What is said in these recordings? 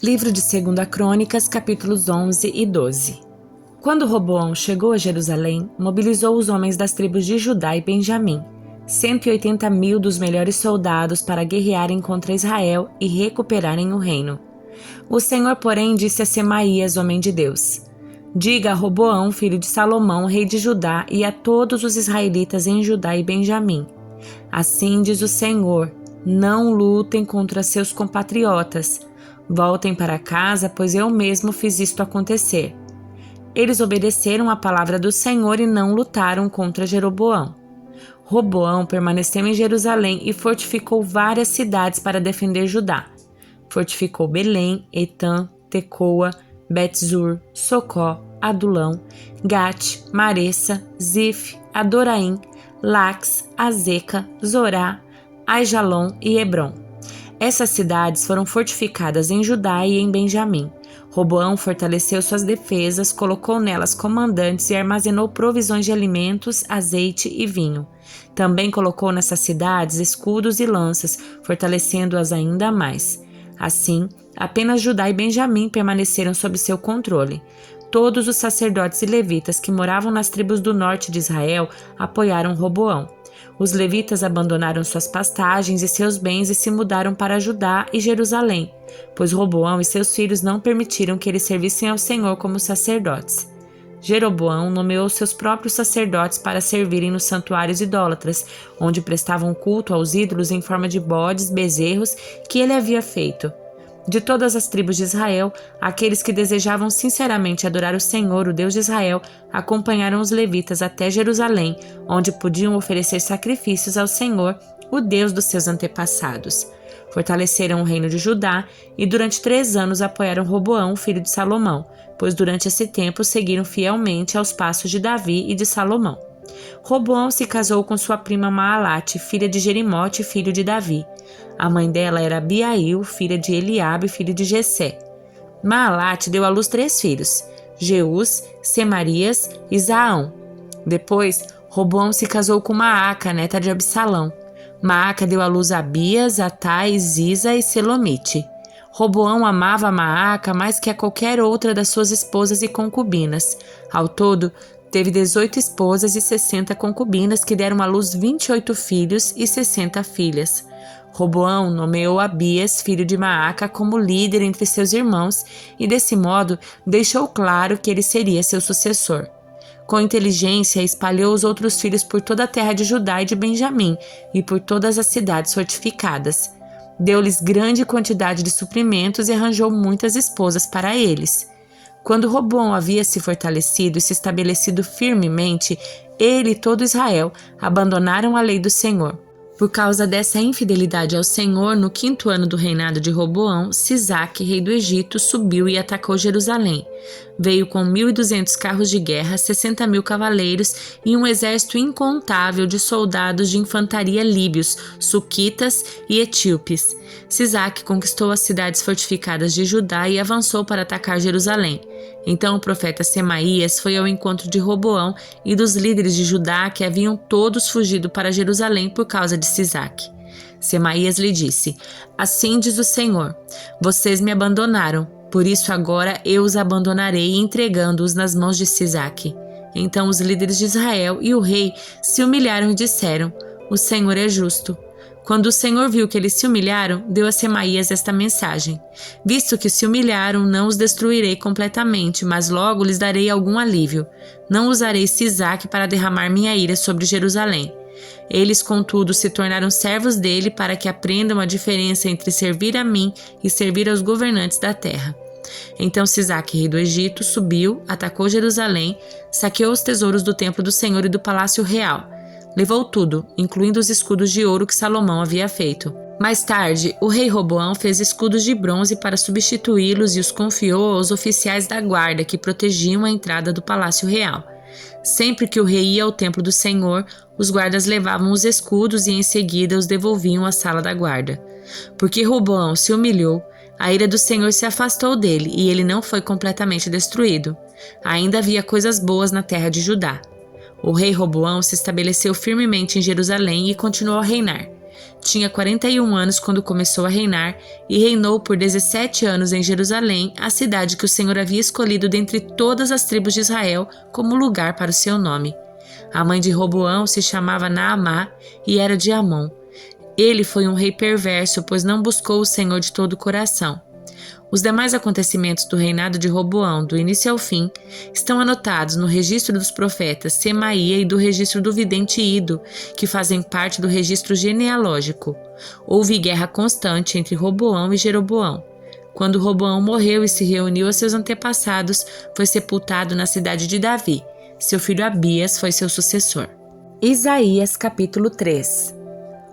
Livro de 2 Crônicas, capítulos 11 e 12. Quando Roboão chegou a Jerusalém, mobilizou os homens das tribos de Judá e Benjamim, 180.000 dos melhores soldados para guerrearem contra Israel e recuperarem o reino. O Senhor, porém, disse a Semaías, homem de Deus: Diga a Roboão, filho de Salomão, rei de Judá, e a todos os israelitas em Judá e Benjamim: Assim diz o Senhor, não lutem contra seus compatriotas. Voltem para casa, pois eu mesmo fiz isto acontecer. Eles obedeceram à palavra do Senhor e não lutaram contra Jeroboão. Roboão permaneceu em Jerusalém e fortificou várias cidades para defender Judá. Fortificou Belém, Etã, Tecoa, Bet-zur, Socó, Adulão, Gate, Maressa, Zif, Adoraim, Lax, Azeca, Zorá, Aijalon e Hebron. Essas cidades foram fortificadas em Judá e em Benjamim. Roboão fortaleceu suas defesas, colocou nelas comandantes e armazenou provisões de alimentos, azeite e vinho. Também colocou nessas cidades escudos e lanças, fortalecendo-as ainda mais. Assim, apenas Judá e Benjamim permaneceram sob seu controle. Todos os sacerdotes e levitas que moravam nas tribos do norte de Israel apoiaram Roboão. Os levitas abandonaram suas pastagens e seus bens e se mudaram para Judá e Jerusalém, pois Roboão e seus filhos não permitiram que eles servissem ao Senhor como sacerdotes. Jeroboão nomeou seus próprios sacerdotes para servirem nos santuários idólatras, onde prestavam culto aos ídolos em forma de bodes, bezerros, que ele havia feito. De todas as tribos de Israel, aqueles que desejavam sinceramente adorar o Senhor, o Deus de Israel, acompanharam os levitas até Jerusalém, onde podiam oferecer sacrifícios ao Senhor, o Deus dos seus antepassados. Fortaleceram o reino de Judá e durante 3 anos apoiaram Roboão, filho de Salomão, pois durante esse tempo seguiram fielmente aos passos de Davi e de Salomão. Roboão se casou com sua prima Maalate, filha de Jerimote, filho de Davi. A mãe dela era Abiail, filha de Eliabe, filho de Jessé. Maalate deu à luz 3 filhos, Jeús, Semarias e Zaão. Depois, Roboão se casou com Maaca, neta de Absalão. Maaca deu à luz Abias, Atai, Ziza e Selomite. Roboão amava Maaca mais que a qualquer outra das suas esposas e concubinas. Ao todo, teve 18 esposas e 60 concubinas que deram à luz 28 filhos e 60 filhas. Roboão nomeou Abias, filho de Maaca, como líder entre seus irmãos e, desse modo, deixou claro que ele seria seu sucessor. Com inteligência, espalhou os outros filhos por toda a terra de Judá e de Benjamim e por todas as cidades fortificadas. Deu-lhes grande quantidade de suprimentos e arranjou muitas esposas para eles. Quando Roboão havia se fortalecido e se estabelecido firmemente, ele e todo Israel abandonaram a lei do Senhor. Por causa dessa infidelidade ao Senhor, no 5º ano do reinado de Roboão, Sisaque, rei do Egito, subiu e atacou Jerusalém. Veio com 1.200 carros de guerra, 60.000 cavaleiros e um exército incontável de soldados de infantaria líbios, suquitas e etíopes. Sisaque conquistou as cidades fortificadas de Judá e avançou para atacar Jerusalém. Então o profeta Semaías foi ao encontro de Roboão e dos líderes de Judá que haviam todos fugido para Jerusalém por causa de Sisaque. Semaías lhe disse: Assim diz o Senhor, vocês me abandonaram, por isso agora eu os abandonarei, entregando-os nas mãos de Sisaque. Então os líderes de Israel e o rei se humilharam e disseram: O Senhor é justo. Quando o Senhor viu que eles se humilharam, deu a Semaías esta mensagem: Visto que se humilharam, não os destruirei completamente, mas logo lhes darei algum alívio. Não usarei Sisaque para derramar minha ira sobre Jerusalém. Eles, contudo, se tornaram servos dele para que aprendam a diferença entre servir a mim e servir aos governantes da terra. Então Sisaque, rei do Egito, subiu, atacou Jerusalém, saqueou os tesouros do templo do Senhor e do palácio real. Levou tudo, incluindo os escudos de ouro que Salomão havia feito. Mais tarde, o rei Roboão fez escudos de bronze para substituí-los e os confiou aos oficiais da guarda que protegiam a entrada do palácio real. Sempre que o rei ia ao templo do Senhor, os guardas levavam os escudos e em seguida os devolviam à sala da guarda. Porque Roboão se humilhou, a ira do Senhor se afastou dele e ele não foi completamente destruído. Ainda havia coisas boas na terra de Judá. O rei Roboão se estabeleceu firmemente em Jerusalém e continuou a reinar. Tinha 41 anos quando começou a reinar e reinou por 17 anos em Jerusalém, a cidade que o Senhor havia escolhido dentre todas as tribos de Israel como lugar para o seu nome. A mãe de Roboão se chamava Naamá e era de Amon. Ele foi um rei perverso, pois não buscou o Senhor de todo o coração. Os demais acontecimentos do reinado de Roboão, do início ao fim, estão anotados no registro dos profetas Semaia e do registro do vidente Ido, que fazem parte do registro genealógico. Houve guerra constante entre Roboão e Jeroboão. Quando Roboão morreu e se reuniu a seus antepassados, foi sepultado na cidade de Davi. Seu filho Abias foi seu sucessor. Isaías capítulo 3.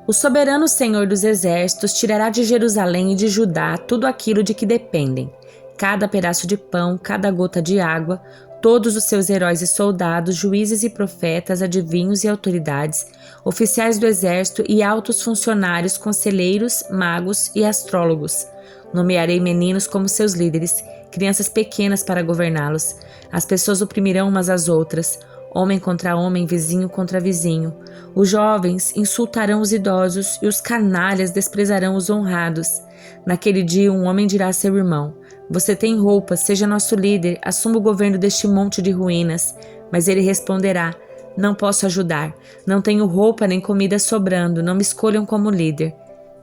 O soberano Senhor dos Exércitos tirará de Jerusalém e de Judá tudo aquilo de que dependem, cada pedaço de pão, cada gota de água, todos os seus heróis e soldados, juízes e profetas, adivinhos e autoridades, oficiais do exército e altos funcionários, conselheiros, magos e astrólogos. Nomearei meninos como seus líderes, crianças pequenas para governá-los. As pessoas oprimirão umas às outras, homem contra homem, vizinho contra vizinho. Os jovens insultarão os idosos e os canalhas desprezarão os honrados. Naquele dia um homem dirá a seu irmão: você tem roupa, seja nosso líder, assuma o governo deste monte de ruínas. Mas ele responderá: não posso ajudar, não tenho roupa nem comida sobrando, não me escolham como líder.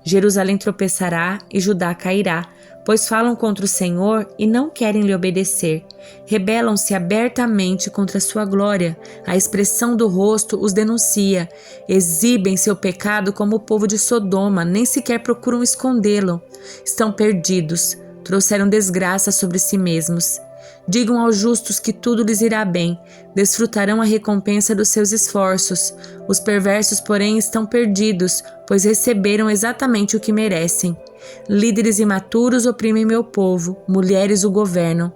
Jerusalém tropeçará e Judá cairá, pois falam contra o Senhor e não querem lhe obedecer. Rebelam-se abertamente contra sua glória. A expressão do rosto os denuncia. Exibem seu pecado como o povo de Sodoma, nem sequer procuram escondê-lo. Estão perdidos, trouxeram desgraça sobre si mesmos. Digam aos justos que tudo lhes irá bem, desfrutarão a recompensa dos seus esforços. Os perversos, porém, estão perdidos, pois receberam exatamente o que merecem. Líderes imaturos oprimem meu povo, mulheres o governam.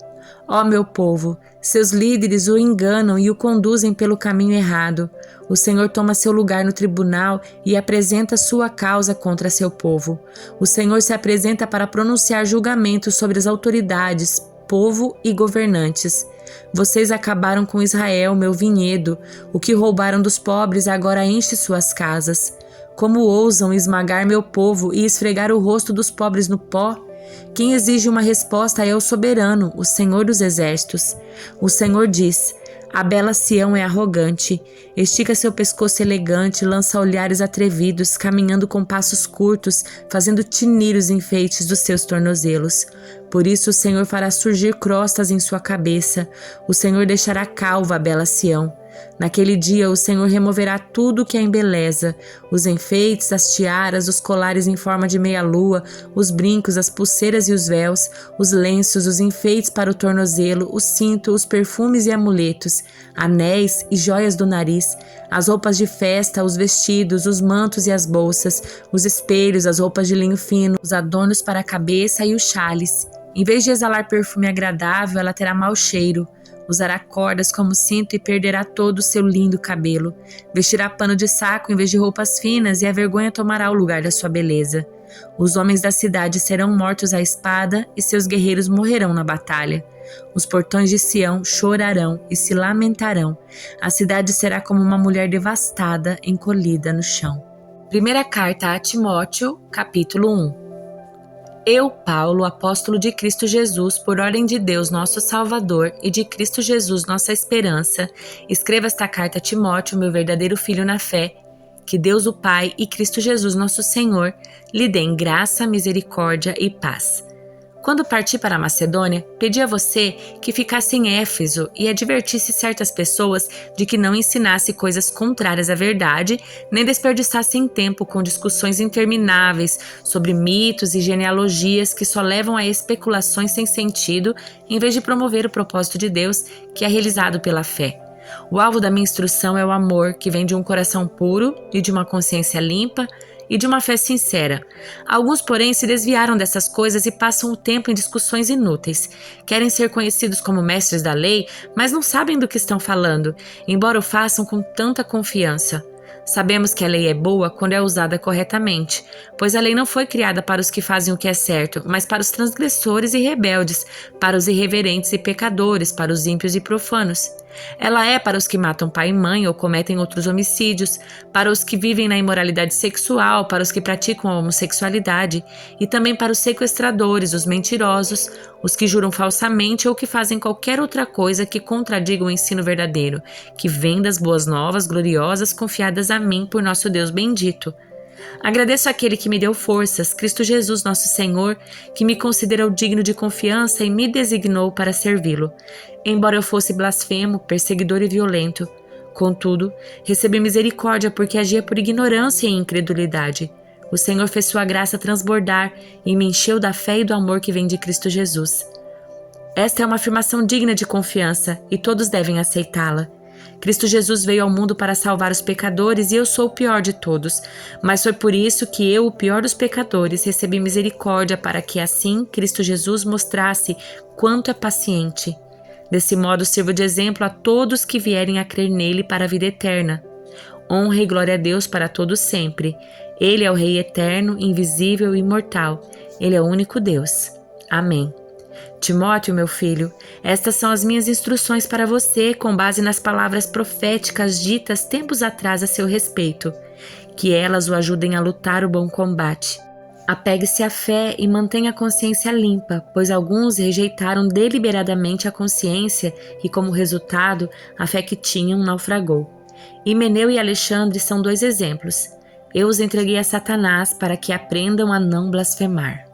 Ó meu povo, seus líderes o enganam e o conduzem pelo caminho errado. O Senhor toma seu lugar no tribunal e apresenta sua causa contra seu povo. O Senhor se apresenta para pronunciar julgamento sobre as autoridades, povo e governantes. Vocês acabaram com Israel, meu vinhedo. O que roubaram dos pobres agora enche suas casas. Como ousam esmagar meu povo e esfregar o rosto dos pobres no pó? Quem exige uma resposta é o soberano, o Senhor dos Exércitos. O Senhor diz: a bela Sião é arrogante, estica seu pescoço elegante, lança olhares atrevidos, caminhando com passos curtos, fazendo tinir os enfeites dos seus tornozelos. Por isso o Senhor fará surgir crostas em sua cabeça, o Senhor deixará calva a bela Sião. Naquele dia o Senhor removerá tudo o que a embeleza, os enfeites, as tiaras, os colares em forma de meia-lua, os brincos, as pulseiras e os véus, os lenços, os enfeites para o tornozelo, o cinto, os perfumes e amuletos, anéis e joias do nariz, as roupas de festa, os vestidos, os mantos e as bolsas, os espelhos, as roupas de linho fino, os adornos para a cabeça e os chales. Em vez de exalar perfume agradável, ela terá mau cheiro. Usará cordas como cinto e perderá todo o seu lindo cabelo. Vestirá pano de saco em vez de roupas finas e a vergonha tomará o lugar da sua beleza. Os homens da cidade serão mortos à espada e seus guerreiros morrerão na batalha. Os portões de Sião chorarão e se lamentarão. A cidade será como uma mulher devastada, encolhida no chão. Primeira carta a Timóteo, capítulo 1. Eu, Paulo, apóstolo de Cristo Jesus, por ordem de Deus, nosso Salvador, e de Cristo Jesus, nossa esperança, escrevo esta carta a Timóteo, meu verdadeiro filho na fé, que Deus o Pai e Cristo Jesus, nosso Senhor, lhe deem graça, misericórdia e paz. Quando parti para a Macedônia, pedi a você que ficasse em Éfeso e advertisse certas pessoas de que não ensinasse coisas contrárias à verdade, nem desperdiçassem tempo com discussões intermináveis sobre mitos e genealogias que só levam a especulações sem sentido, em vez de promover o propósito de Deus, que é realizado pela fé. O alvo da minha instrução é o amor, que vem de um coração puro e de uma consciência limpa, e de uma fé sincera. Alguns, porém, se desviaram dessas coisas e passam o tempo em discussões inúteis. Querem ser conhecidos como mestres da lei, mas não sabem do que estão falando, embora o façam com tanta confiança. Sabemos que a lei é boa quando é usada corretamente, pois a lei não foi criada para os que fazem o que é certo, mas para os transgressores e rebeldes, para os irreverentes e pecadores, para os ímpios e profanos. Ela é para os que matam pai e mãe ou cometem outros homicídios, para os que vivem na imoralidade sexual, para os que praticam a homossexualidade e também para os sequestradores, os mentirosos, os que juram falsamente ou que fazem qualquer outra coisa que contradiga o ensino verdadeiro, que vem das boas novas gloriosas confiadas a mim por nosso Deus bendito. Agradeço àquele que me deu forças, Cristo Jesus nosso Senhor, que me considerou digno de confiança e me designou para servi-lo. Embora eu fosse blasfemo, perseguidor e violento, contudo, recebi misericórdia porque agia por ignorância e incredulidade. O Senhor fez sua graça transbordar e me encheu da fé e do amor que vem de Cristo Jesus. Esta é uma afirmação digna de confiança e todos devem aceitá-la. Cristo Jesus veio ao mundo para salvar os pecadores e eu sou o pior de todos, mas foi por isso que eu, o pior dos pecadores, recebi misericórdia para que assim Cristo Jesus mostrasse quanto é paciente. Desse modo sirvo de exemplo a todos que vierem a crer nele para a vida eterna. Honra e glória a Deus para todos sempre. Ele é o Rei eterno, invisível e imortal. Ele é o único Deus. Amém. Timóteo, meu filho, estas são as minhas instruções para você com base nas palavras proféticas ditas tempos atrás a seu respeito, que elas o ajudem a lutar o bom combate. Apegue-se à fé e mantenha a consciência limpa, pois alguns rejeitaram deliberadamente a consciência e, como resultado, a fé que tinham naufragou. Himeneu e Alexandre são dois exemplos. Eu os entreguei a Satanás para que aprendam a não blasfemar.